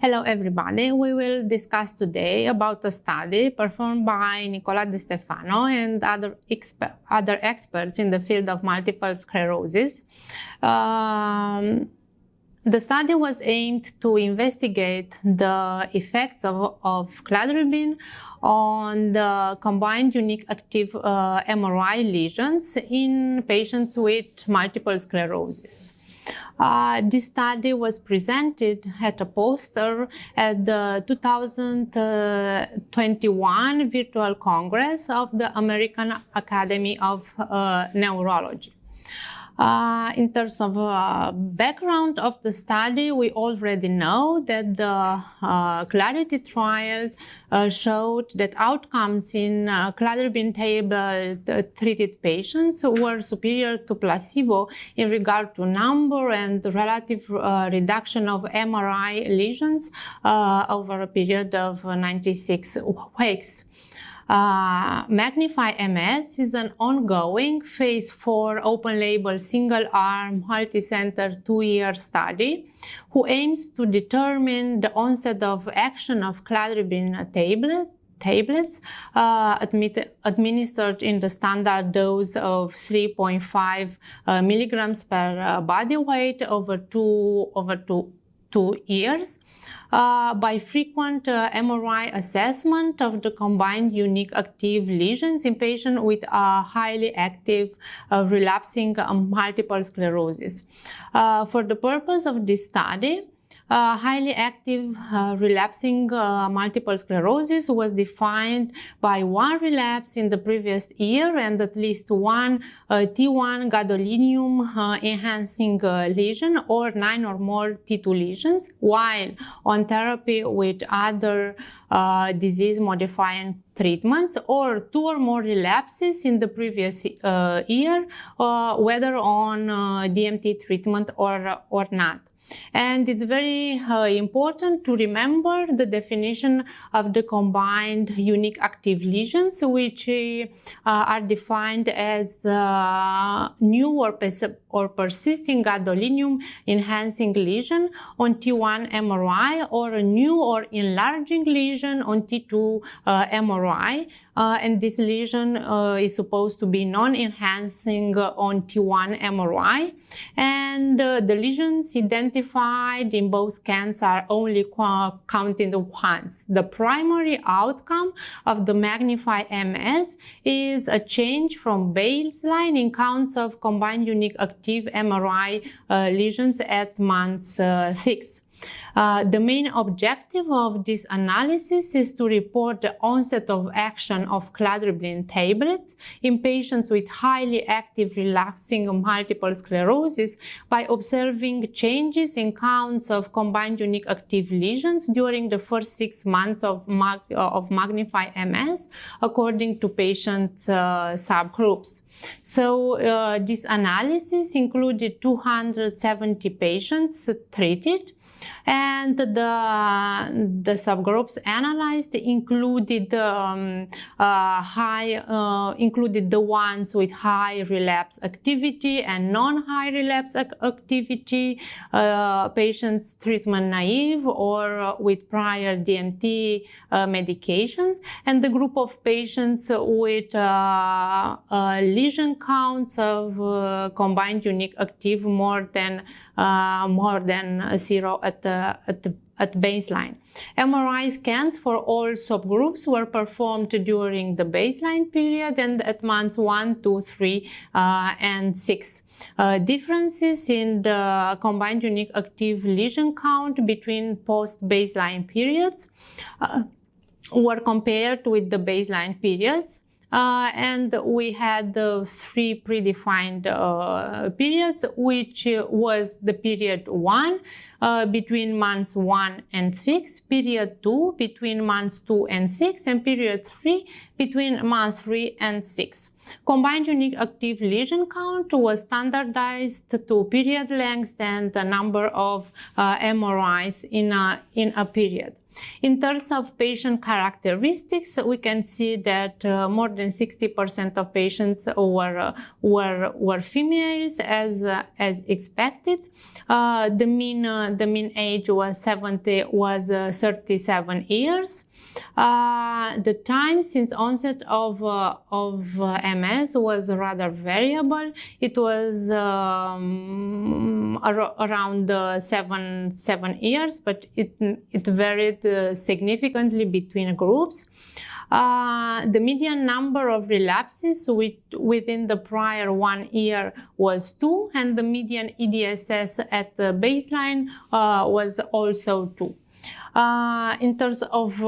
Hello everybody, we will discuss today about a study performed by Nicola De Stefano and other experts in the field of multiple sclerosis. The study was aimed to investigate the effects of cladribine on the combined unique active MRI lesions in patients with multiple sclerosis. This study was presented at a poster at the 2021 Virtual Congress of the American Academy of Neurology. In terms of background of the study, we already know that the Clarity trial showed that outcomes in cladribine table treated patients were superior to placebo in regard to number and relative reduction of MRI lesions over a period of 96 weeks. Magnify MS is an ongoing phase 4 open-label, single-arm, multi-center 2-year study who aims to determine the onset of action of cladribine tablets administered in the standard dose of 3.5 milligrams per body weight over two years. By frequent MRI assessment of the combined unique active lesions in patients with highly active relapsing multiple sclerosis. For the purpose of this study, highly active relapsing multiple sclerosis was defined by one relapse in the previous year and at least one T1 gadolinium enhancing lesion or 9 or more T2 lesions, while on therapy with other disease modifying treatments, or 2 or more relapses in the previous year, whether on DMT treatment or not. And it's very important to remember the definition of the combined unique active lesions, which are defined as new or persisting gadolinium enhancing lesion on T1 MRI or a new or enlarging lesion on T2 MRI. And this lesion is supposed to be non-enhancing on T1 MRI. And the lesions identified in both scans are only counted once. The primary outcome of the Magnify MS is a change from baseline in counts of combined unique active MRI lesions at month 6. The main objective of this analysis is to report the onset of action of cladribine tablets in patients with highly active relapsing multiple sclerosis by observing changes in counts of combined unique active lesions during the first 6 months of Magnify MS according to patient subgroups. So this analysis included 270 patients treated, and the subgroups analyzed included included the ones with high relapse activity and non-high relapse activity, patients treatment naive or with prior DMT medications, and the group of patients with lesion counts of combined unique active more than 0 at baseline. MRI scans for all subgroups were performed during the baseline period and at months 1, 2, 3, and 6. Differences in the combined unique active lesion count between post-baseline periods were compared with the baseline periods. And we had 3 predefined periods, which was the period 1 between months 1 and 6, period 2 between months 2 and 6, and period 3 between month 3 and 6. Combined unique active lesion count was standardized to period length and the number of MRIs in a period. In terms of patient characteristics, we can see that more than 60% of patients were females, as expected. The mean age was 37 years. The time since onset of MS was rather variable. It was around 7 years, but it varied significantly between groups. The median number of relapses within the prior 1 year was 2, and the median EDSS at the baseline was also 2. In terms of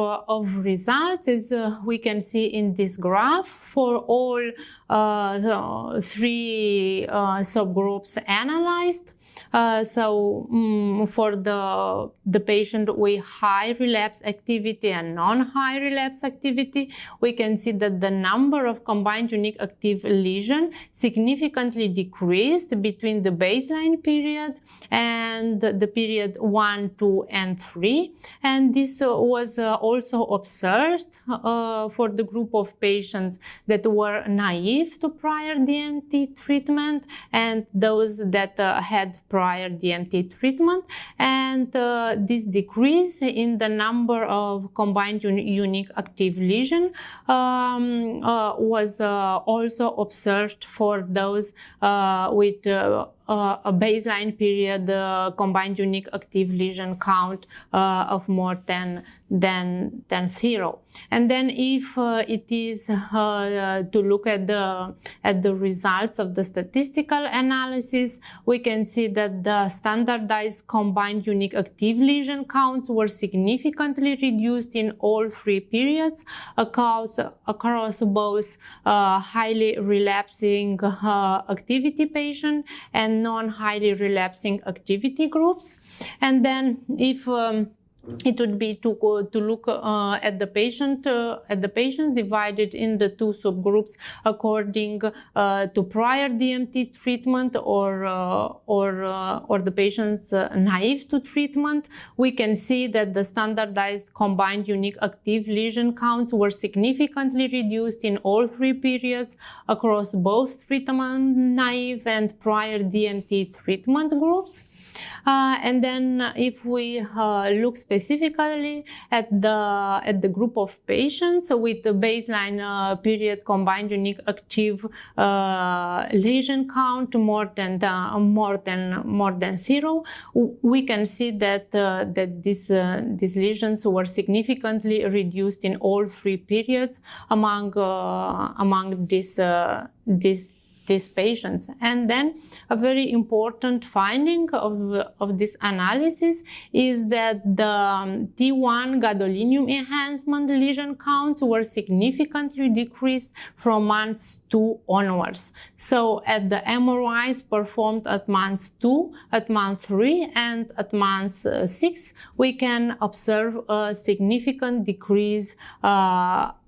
results, as we can see in this graph, for all 3 subgroups analyzed, for the patient with high relapse activity and non-high relapse activity, we can see that the number of combined unique active lesion significantly decreased between the baseline period and the period 1, 2, and 3. And this was also observed for the group of patients that were naive to prior DMT treatment and those that had prior DMT treatment, and this decrease in the number of combined unique active lesion was also observed for those with a baseline period combined unique active lesion count of more than 0. And then if it is to look at the results of the statistical analysis, we can see that the standardized combined unique active lesion counts were significantly reduced in all 3 periods across both highly relapsing activity patient and non-highly relapsing activity groups. And then if it would be to look at the patients divided in the 2 subgroups according to prior DMT treatment or the patients naive to treatment, we can see that the standardized combined unique active lesion counts were significantly reduced in all 3 periods across both treatment naive and prior DMT treatment groups. And then if we look specifically at the group of patients with the baseline period combined unique active lesion count more than 0, we can see that these lesions were significantly reduced in all 3 periods among these patients. And then a very important finding of this analysis is that the T1 gadolinium enhancement lesion counts were significantly decreased from months 2 onwards. So at the MRIs performed at month 2, at month 3, and at month 6, we can observe a significant decrease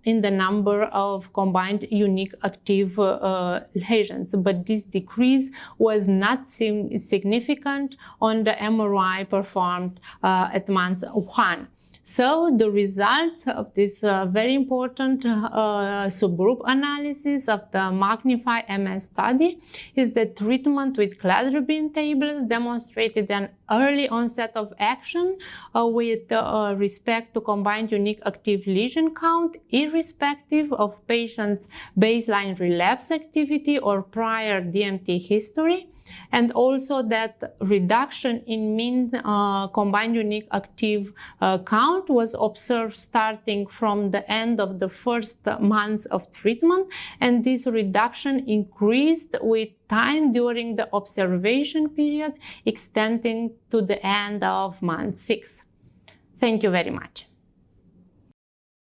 in the number of combined unique active lesions, but this decrease was not significant on the MRI performed at month 1. So the results of this very important subgroup analysis of the Magnify MS study is that treatment with cladribine tablets demonstrated an early onset of action with respect to combined unique active lesion count, irrespective of patients' baseline relapse activity or prior DMT history. And also that reduction in mean combined unique active count was observed starting from the end of the first months of treatment, and this reduction increased with time during the observation period, extending to the end of month 6. Thank you very much.